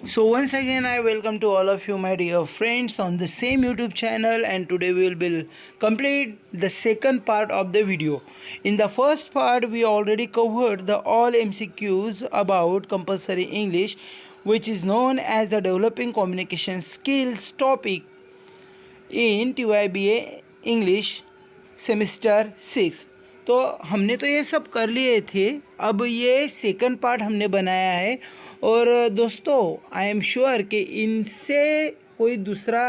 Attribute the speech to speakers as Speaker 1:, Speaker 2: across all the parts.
Speaker 1: So once again I welcome to all of you my dear friends on the same YouTube channel, and today we will complete the second part of the video. In the first part we already covered the all MCQs about compulsory English, which is known as the developing communication skills topic in TYBA English semester 6। तो हमने तो ये सब कर लिए थे, अब ये सेकंड पार्ट हमने बनाया है। और दोस्तों आई एम श्योर कि इनसे कोई दूसरा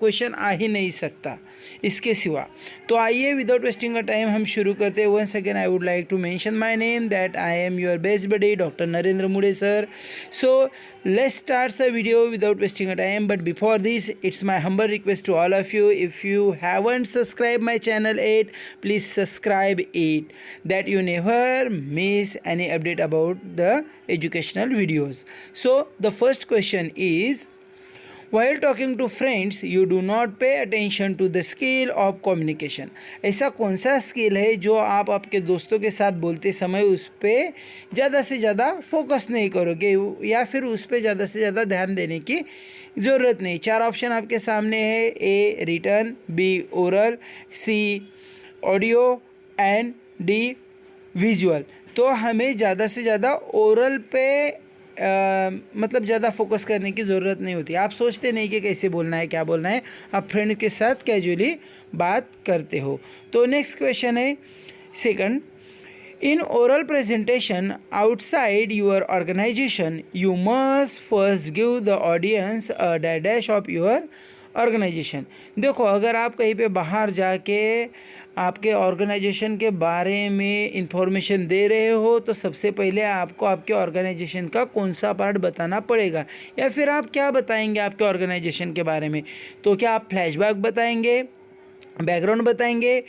Speaker 1: क्वेश्चन आ ही नहीं सकता इसके सिवा। तो आइए विदाउट वेस्टिंग अ टाइम हम शुरू करते हैं। Once again I would like to mention my name that I am your best buddy doctor Narendra Mude sir. So let's start the video without wasting a time, but before this it's my humble request to all of you, if you haven't subscribed my channel yet, please subscribe it, that you never miss any update about the educational videos. So the first question is, while talking to friends you do not pay attention to the skill of communication। ऐसा कौन सा skill है जो आप आपके दोस्तों के साथ बोलते समय उस पर ज़्यादा से ज़्यादा फोकस नहीं करोगे, या फिर उस पर ज़्यादा से ज़्यादा ध्यान देने की ज़रूरत नहीं। चार ऑप्शन आपके सामने है, A written, B oral, C audio and D visual. तो हमें ज़्यादा से ज़्यादा ओरल पे मतलब ज़्यादा फोकस करने की ज़रूरत नहीं होती। आप सोचते नहीं कि कैसे बोलना है, क्या बोलना है, आप फ्रेंड के साथ कैजुअली बात करते हो। तो नेक्स्ट क्वेश्चन है second, in oral presentation outside your organisation you must first give the audience a dash of your organisation. देखो, अगर आप कहीं पे बाहर जाके आपके ऑर्गेनाइजेशन के बारे में इंफॉर्मेशन दे रहे हो तो सबसे पहले आपको आपके ऑर्गेनाइजेशन का कौन सा पार्ट बताना पड़ेगा, या फिर आप क्या बताएंगे आपके ऑर्गेनाइजेशन के बारे में। तो क्या आप फ्लैशबैक बताएंगे, बैकग्राउंड बताएंगे,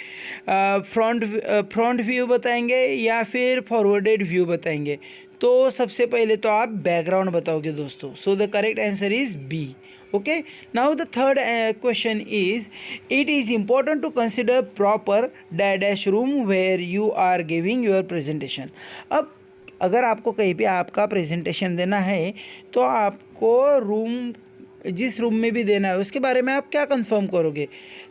Speaker 1: फ्रंट व्यू बताएंगे, या फिर फॉरवर्डेड व्यू बताएंगे। तो सबसे पहले तो आप बैकग्राउंड बताओगे दोस्तों। So the correct answer is B. Okay, now the third question is, it is important to consider proper dash room where you are giving your presentation. अब अगर आपको कहीं पे आपका प्रेजेंटेशन देना है तो आपको रूम, जिस रूम में भी देना है उसके बारे में आप क्या कंफर्म करोगे।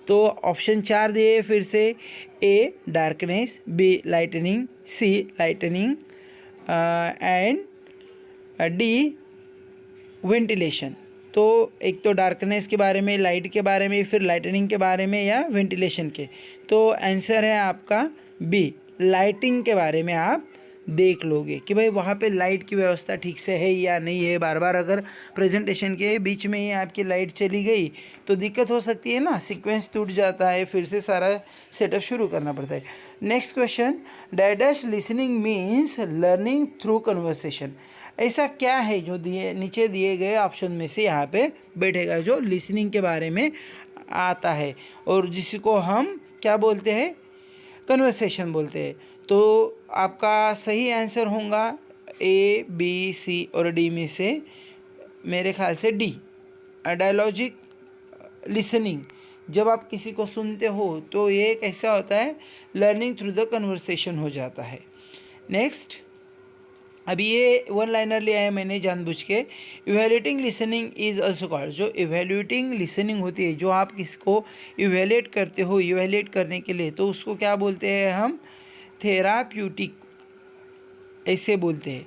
Speaker 1: तो ऑप्शन चार दिए फिर से, A darkness, B lightning, C lightning and D ventilation. तो एक तो डार्कनेस के बारे में, लाइट के बारे में, फिर लाइटनिंग के बारे में या वेंटिलेशन के। तो आंसर है आपका बी, लाइटिंग के बारे में आप देख लोगे कि भाई वहाँ पे लाइट की व्यवस्था ठीक से है या नहीं है। बार बार अगर प्रेजेंटेशन के बीच में ही आपकी लाइट चली गई तो दिक्कत हो सकती है ना, सीक्वेंस टूट जाता है, फिर से सारा सेटअप शुरू करना पड़ता है। Next question, dash listening means learning through conversation. ऐसा क्या है जो नीचे दिए गए ऑप्शन में से यहाँ पे बैठेगा जो लिसनिंग के बारे में आता है और जिसको हम क्या बोलते हैं, कन्वर्सेशन बोलते हैं। तो आपका सही आंसर होगा ए, बी, सी और डी में से मेरे ख्याल से डी, डायलॉजिक लिसनिंग। जब आप किसी को सुनते हो तो ये कैसा होता है, लर्निंग थ्रू द कन्वर्सेशन हो जाता है। नेक्स्ट, अभी ये वन लाइनर लिया है मैंने जानबूझ के। Evaluating listening is also called, जो इवेल्यूटिंग लिसनिंग होती है, जो आप किसको इवेल्यूएट करते हो, इवेल्यूएट करने के लिए, तो उसको क्या बोलते हैं हम, थेराप्यूटिक ऐसे बोलते हैं।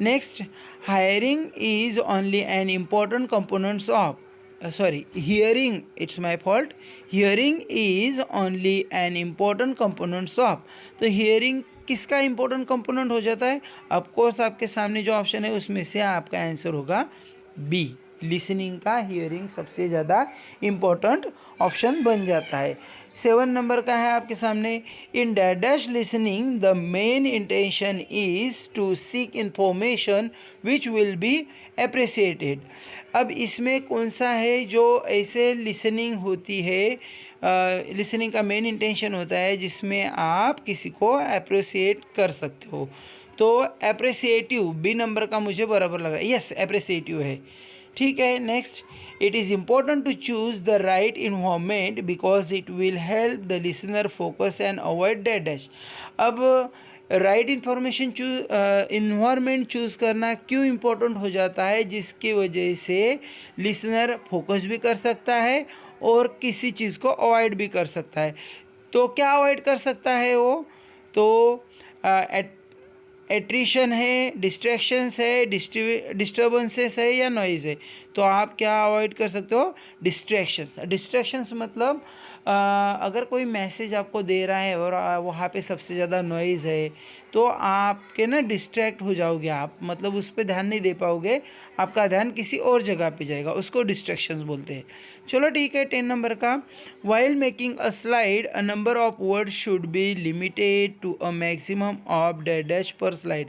Speaker 1: Next, hiring is only an important components of, sorry hearing, it's my fault, hearing is only an important components of. तो हियरिंग किसका इंपॉर्टेंट कंपोनेंट हो जाता है, ऑफकोर्स आपके सामने जो ऑप्शन है उसमें से आपका आंसर होगा बी, लिसनिंग का हियरिंग सबसे ज़्यादा इम्पोर्टेंट ऑप्शन बन जाता है। 7 नंबर का है आपके सामने, in dash listening the main intention is to seek information which will be appreciated. अब इसमें कौन सा है जो ऐसे लिसनिंग होती है, लिसनिंग का मेन इंटेंशन होता है जिसमें आप किसी को अप्रिसिएट कर सकते हो। तो अप्रिसिएटिव, बी नंबर का मुझे बराबर लग रहा है, यस अप्रिसिएटिव है, ठीक है। Next, it is important to choose the right environment because it will help the listener focus and avoid dash. अब राइट इन्फॉर्मेशन इन्वायरमेंट चूज़ करना क्यों इम्पोर्टेंट हो जाता है, जिसकी वजह से लिसनर फोकस भी कर सकता है और किसी चीज़ को अवॉइड भी कर सकता है। तो क्या अवॉइड कर सकता है वो? तो एट्रिशन है, डिस्ट्रैक्शंस है, डिस्टर्बेंसेस है या नॉइज़ है। तो आप क्या अवॉइड कर सकते हो? डिस्ट्रैक्शंस। डिस्ट्रैक्शंस मतलब अगर कोई मैसेज आपको दे रहा है और वहाँ पे सबसे ज़्यादा नॉइज़ है, तो आपके ना डिस्ट्रैक्ट हो जाओगे आप, मतलब उस पर ध्यान नहीं दे पाओगे, आपका ध्यान किसी और जगह पे जाएगा, उसको डिस्ट्रैक्शंस बोलते हैं। चलो ठीक है, 10 नंबर का, while making a slide a number of words should be limited to a maximum of dash per slide.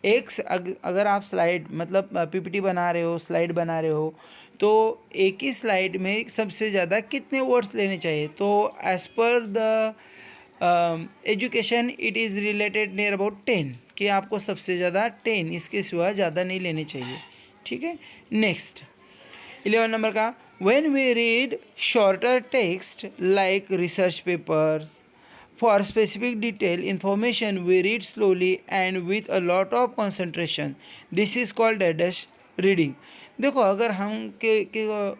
Speaker 1: अगर आप स्लाइड मतलब पीपीटी बना रहे हो, स्लाइड बना रहे हो, तो एक ही स्लाइड में सबसे ज़्यादा कितने वर्ड्स लेने चाहिए? तो as per the education it is related near about 10, कि आपको सबसे ज़्यादा 10, इसके सिवा ज़्यादा नहीं लेने चाहिए। ठीक है, नेक्स्ट 11 नंबर का, when we read shorter text like research papers for specific detail information we read slowly and with a lot of concentration, this is called dash reading. देखो, अगर हम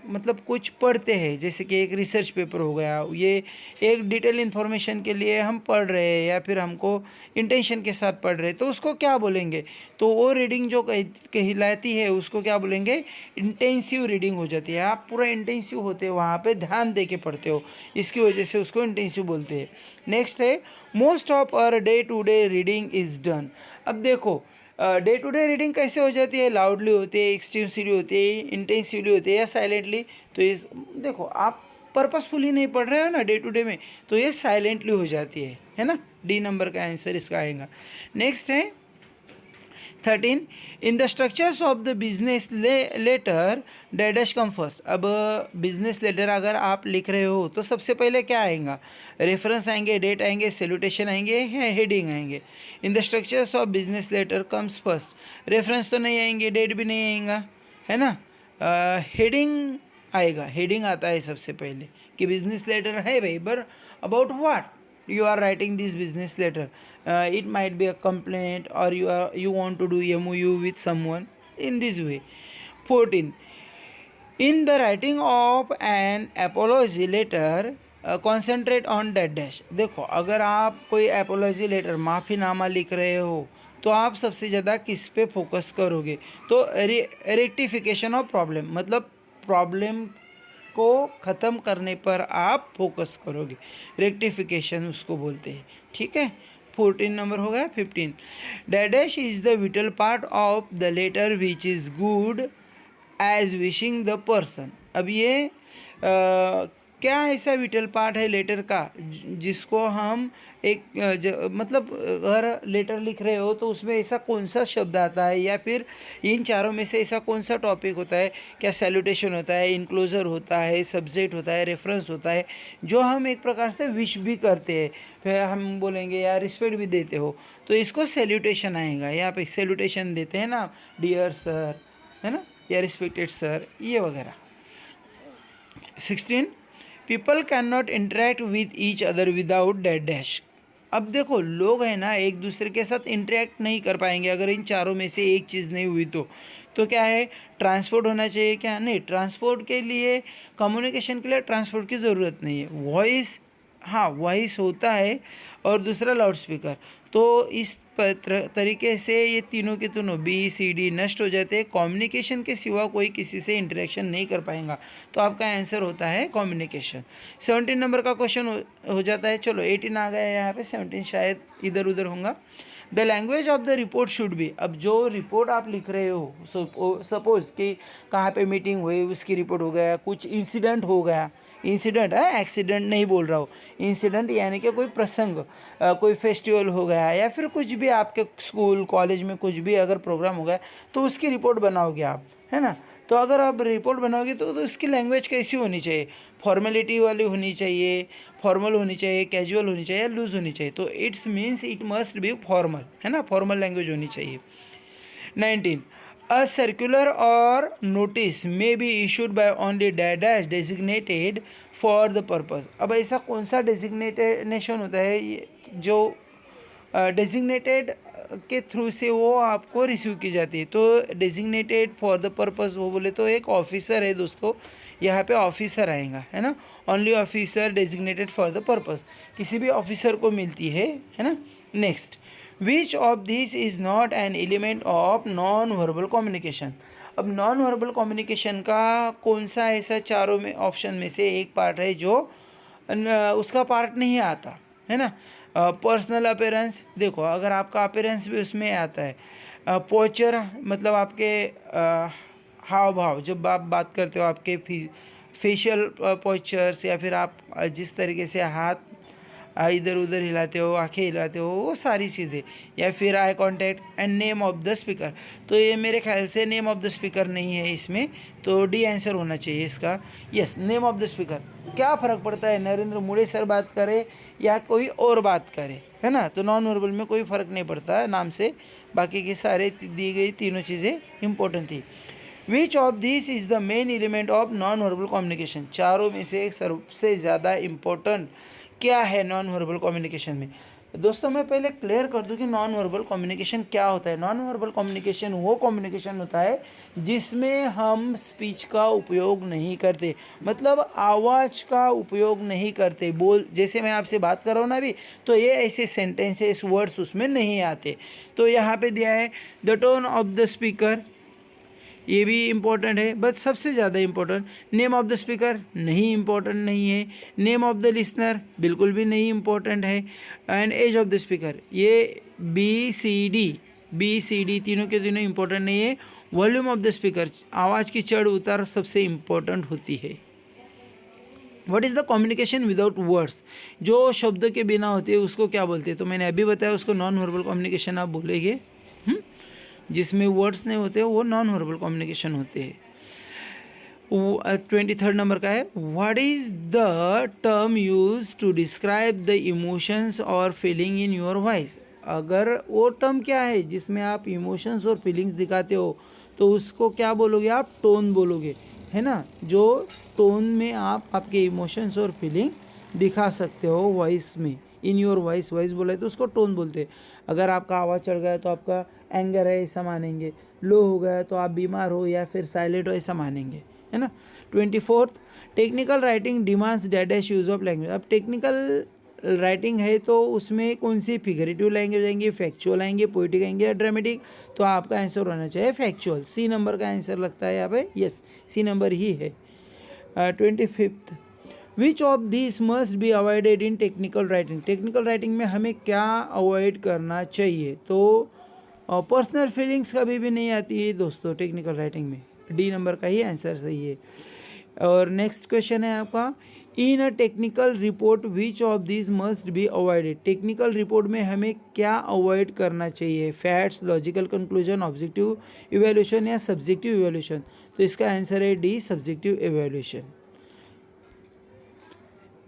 Speaker 1: मतलब कुछ पढ़ते हैं, जैसे कि एक रिसर्च पेपर हो गया, ये एक डिटेल इन्फॉर्मेशन के लिए हम पढ़ रहे हैं या फिर हमको इंटेंशन के साथ पढ़ रहे हैं, तो उसको क्या बोलेंगे? तो वो रीडिंग जो कहलाती है उसको क्या बोलेंगे? इंटेंसिव रीडिंग हो जाती है। आप पूरा इंटेंसिव होते हो, वहाँ पे ध्यान दे के पढ़ते हो, इसकी वजह से उसको इंटेंसिव बोलते हैं। नेक्स्ट है, most of our day to day reading is done. अब देखो, डे टू डे रीडिंग कैसे हो जाती है? लाउडली होती है, एक्सटेंसिवली होती है, इंटेंसिवली होती है या साइलेंटली? तो इस देखो, आप पर्पसफुली नहीं पढ़ रहे हो ना डे टू डे में, तो ये साइलेंटली हो जाती है ना। डी नंबर का आंसर इसका आएगा। नेक्स्ट है 13, in the structures of the business letter dash come first. अब बिजनेस लेटर अगर आप लिख रहे हो तो सबसे पहले क्या आएगा? रेफरेंस आएंगे, डेट आएंगे, सैल्यूटेशन आएंगे, हेडिंग आएंगे। In the structures of business letter comes first. Reference तो नहीं आएंगे, डेट भी नहीं आएगा, है ना। हेडिंग आएगा, हेडिंग आता है सबसे पहले कि बिजनेस लेटर है भाई, पर about what you are writing this business letter. It might be a complaint, or you want to do MOU with someone in this way. 14, in the writing of an apology letter concentrate on dash। देखो, अगर आप कोई apology letter माफ़ीनामा लिख रहे हो, तो आप सबसे ज़्यादा किस पे फोकस करोगे? तो रेक्टिफिकेशन ऑफ प्रॉब्लम, मतलब प्रॉब्लम को ख़त्म करने पर आप फोकस करोगे, रेक्टिफिकेशन उसको बोलते हैं। ठीक है, 14 नंबर हो गया। 15, dash is the vital part of the letter which is good as wishing the person. अब ये क्या ऐसा विटल पार्ट है लेटर का जिसको हम एक मतलब अगर लेटर लिख रहे हो तो उसमें ऐसा कौन सा शब्द आता है, या फिर इन चारों में से ऐसा कौन सा टॉपिक होता है? क्या सैल्यूटेशन होता है, इनक्लोजर होता है, सब्जेक्ट होता है, रेफरेंस होता है, जो हम एक प्रकार से विश भी करते हैं, फिर हम बोलेंगे या रिस्पेक्ट भी देते हो, तो इसको सैल्यूटेशन आएगा। यहाँ पे सैल्यूटेशन देते हैं ना, डियर सर, है ना, या रिस्पेक्टेड सर, ये वगैरह। 16, people can not interact with each other without dash. अब देखो, लोग हैं ना एक दूसरे के साथ इंटरेक्ट नहीं कर पाएंगे अगर इन चारों में से एक चीज़ नहीं हुई तो क्या है? ट्रांसपोर्ट होना चाहिए क्या? नहीं, ट्रांसपोर्ट के लिए, कम्युनिकेशन के लिए ट्रांसपोर्ट की ज़रूरत नहीं है। वॉइस, हाँ वॉइस होता है, और दूसरा लाउड स्पीकर। तो इस तरीके से ये तीनों के तीनों BCD नष्ट हो जाते हैं। कम्युनिकेशन के सिवा कोई किसी से इंटरेक्शन नहीं कर पाएगा, तो आपका आंसर होता है कम्युनिकेशन। 17 नंबर का क्वेश्चन हो जाता है। चलो 18 आ गया है यहाँ पे, 17 शायद इधर उधर होगा। The language of the report should be. अब जो रिपोर्ट आप लिख रहे हो, सपोज कि कहाँ पे मीटिंग हुई उसकी रिपोर्ट हो गया, कुछ इंसिडेंट हो गया, इंसिडेंट है, एक्सीडेंट नहीं बोल रहा हूँ, इंसिडेंट यानी कि कोई प्रसंग, कोई फेस्टिवल हो गया, या फिर कुछ भी आपके स्कूल कॉलेज में कुछ भी अगर प्रोग्राम हो गया, तो उसकी रिपोर्ट बनाओगे आप, है ना। तो अगर आप रिपोर्ट बनाओगे तो उसकी लैंग्वेज कैसी होनी चाहिए? फॉर्मेलिटी वाली होनी चाहिए, फॉर्मल होनी चाहिए, कैजुअल होनी चाहिए, लूज होनी चाहिए? तो it's means it must be formal, है ना, फॉर्मल लैंग्वेज होनी चाहिए। 19, अ सर्कुलर और notice may be issued by only dash designated for the purpose. अब ऐसा कौन सा डेजिग्नेशन होता है जो डेजिग्नेटेड के थ्रू से वो आपको रिसीव की जाती है। तो डेजिग्नेटेड फॉर द पर्पस वो बोले तो एक ऑफिसर है दोस्तों, यहाँ पे ऑफिसर आएगा, है ना। Only officer designated for the purpose, किसी भी ऑफिसर को मिलती है ना। Next, which of this is not an element of non verbal communication. अब नॉन वर्बल कम्युनिकेशन का कौन सा ऐसा चारों में ऑप्शन में से एक पार्ट है जो उसका पार्ट नहीं आता, है ना। पर्सनल अपीयरेंस, देखो अगर आपका अपीयरेंस भी उसमें आता है। पोस्चर मतलब आपके हाव भाव, जब आप बात करते हो आपके फेशियल पोस्चर्स, या फिर आप जिस तरीके से हाथ इधर उधर हिलाते हो, आंखें हिलाते हो, वो सारी चीज़ें, या फिर eye contact and name of the speaker. तो ये मेरे ख्याल से नेम ऑफ द स्पीकर नहीं है इसमें, तो डी आंसर होना चाहिए इसका। Yes, name of the speaker. क्या फ़र्क पड़ता है नरेंद्र मोदी सर बात करे या कोई और बात करे, है ना। तो नॉन वर्बल में कोई फ़र्क नहीं पड़ता है नाम से, बाकी के सारे दी गई तीनों चीज़ें इंपॉर्टेंट थी। विच of this is the main element of non verbal communication, चारों में से सबसे ज़्यादा इम्पोर्टेंट क्या है नॉन वर्बल कम्युनिकेशन में। दोस्तों मैं पहले क्लियर कर दूं कि नॉन वर्बल कम्युनिकेशन क्या होता है। नॉन वर्बल कम्युनिकेशन वो कम्युनिकेशन होता है जिसमें हम स्पीच का उपयोग नहीं करते, मतलब आवाज़ का उपयोग नहीं करते। बोल जैसे मैं आपसे बात कर रहा हूँ ना अभी, तो ये ऐसे सेंटेंसेस वर्ड्स उसमें नहीं आते। तो यहाँ पे दिया है the tone of the speaker, ये भी इम्पोर्टेंट है, बट सबसे ज़्यादा important name of the speaker नहीं इम्पोर्टेंट नहीं है। नेम ऑफ द लिसनर बिल्कुल भी नहीं इम्पोर्टेंट है। And age of the speaker, ये बी सी डी तीनों के तीनों इम्पोर्टेंट नहीं है। वॉल्यूम ऑफ द स्पीकर, आवाज़ की चढ़ उतार सबसे इम्पोर्टेंट होती है। What is the communication without words, जो शब्द के बिना होते हैं उसको क्या बोलते हैं। तो मैंने अभी बताया उसको नॉन वर्बल कम्युनिकेशन आप बोलेंगे। जिसमें वर्ड्स नहीं होते वो नॉन वर्बल कम्युनिकेशन होते हैं। 23rd नंबर का है, what is the term use to describe the emotions और फीलिंग इन योर वॉइस। अगर वो टर्म क्या है जिसमें आप इमोशंस और फीलिंग्स दिखाते हो तो उसको क्या बोलोगे आप, टोन बोलोगे, है ना। जो टोन में आप आपके इमोशंस और फीलिंग दिखा सकते हो वॉइस में, इन योर वॉइस, वॉइस बोला है तो उसको टोन बोलते हैं। अगर आपका आवाज़ चढ़ गया तो आपका एंगर है ऐसा मानेंगे, लो हो गया तो आप बीमार हो या फिर साइलेंट हो ऐसा मानेंगे, है ना। 24th, technical writing demands dash use of language. अब टेक्निकल राइटिंग है तो उसमें कौन सी फिगरेटिव लैंग्वेज आएंगे, फैक्चुअल आएंगे, पोइटिक आएंगे या ड्रामेटिक। तो आपका आंसर होना चाहिए फैक्चुअल, सी नंबर का आंसर लगता है यहाँ पे। यस, सी नंबर ही है। 25th, which of this must be avoided in technical writing. Technical writing में हमें क्या अवॉइड करना चाहिए। तो पर्सनल फीलिंग्स कभी भी नहीं आती है दोस्तों टेक्निकल राइटिंग में, डी नंबर का ही आंसर सही है। और नेक्स्ट क्वेश्चन है आपका, in a technical report which of this must be avoided. Technical report में हमें क्या अवॉइड करना चाहिए, facts, logical conclusion, objective evaluation या सब्जेक्टिव इवैल्यूएशन। तो इसका आंसर है डी, सब्जेक्टिव इवैल्यूएशन।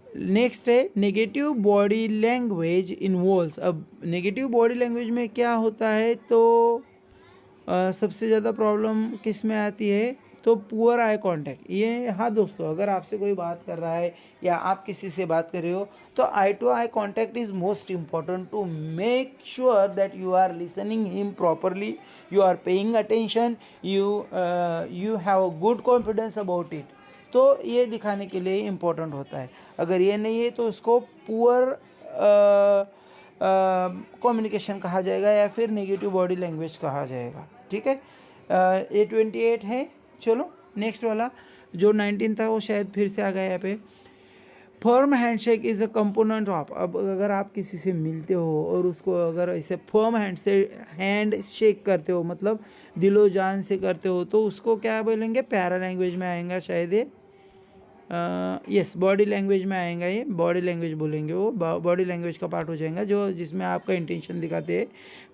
Speaker 1: नेक्स्ट है negative body language involves. अब नेगेटिव बॉडी लैंग्वेज में क्या होता है, तो सबसे ज़्यादा प्रॉब्लम किस में आती है, तो पुअर आई कांटेक्ट। ये हाँ दोस्तों, अगर आपसे कोई बात कर रहा है या आप किसी से बात कर रहे हो तो eye to eye contact is most important to make sure that you are listening him properly, you are paying attention, you have a good confidence about it. तो ये दिखाने के लिए इम्पोर्टेंट होता है। अगर ये नहीं है तो उसको पुअर कम्युनिकेशन कहा जाएगा या फिर नेगेटिव बॉडी लैंग्वेज कहा जाएगा, ठीक है। ये 28 है। चलो नेक्स्ट वाला जो 19 था वो शायद फिर से आ गया यहाँ पे। Firm handshake is a component of. अब अगर आप किसी से मिलते हो और उसको अगर ऐसे फर्म हैंड शेक करते हो, मतलब दिलो जान से करते हो, तो उसको क्या बोलेंगे, पैरा लैंग्वेज में आएगा शायद ये। यस, बॉडी लैंग्वेज में आएगा, ये बॉडी लैंग्वेज बोलेंगे, वो बॉडी लैंग्वेज का पार्ट हो जाएगा जो जिसमें आपका इंटेंशन दिखाते हैं,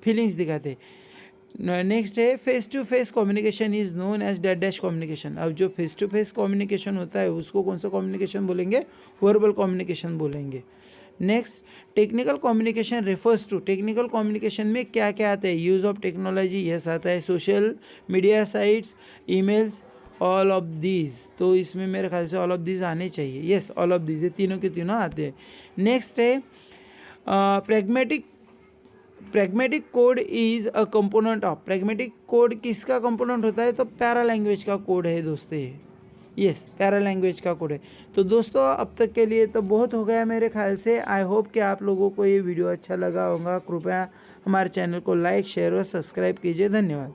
Speaker 1: फीलिंग्स दिखाते हैं। नेक्स्ट है face to face communication is known as dash communication. अब जो फेस टू फेस कम्युनिकेशन होता है उसको कौन सा कम्युनिकेशन बोलेंगे, वर्बल कम्युनिकेशन बोलेंगे। Next, technical communication refers to. Technical communication में क्या क्या आता है, यूज़ ऑफ टेक्नोलॉजी, यस आता है, social media sites, emails, all of these. तो इसमें मेरे ख्याल से ऑल ऑफ दीज आने चाहिए। यस, ऑल ऑफ दीज, ये तीनों के तीनों आते हैं। नेक्स्ट है pragmatic pragmatic code is a component of, pragmatic code किसका कंपोनेंट होता है? तो पैरा लैंग्वेज का कोड है दोस्तों ये, यस पैरा लैंग्वेज का कोड है। तो दोस्तों अब तक के लिए तो बहुत हो गया मेरे ख्याल से। आई होप कि आप लोगों को ये वीडियो अच्छा लगा होगा। कृपया हमारे चैनल को लाइक शेयर और सब्सक्राइब कीजिए। धन्यवाद।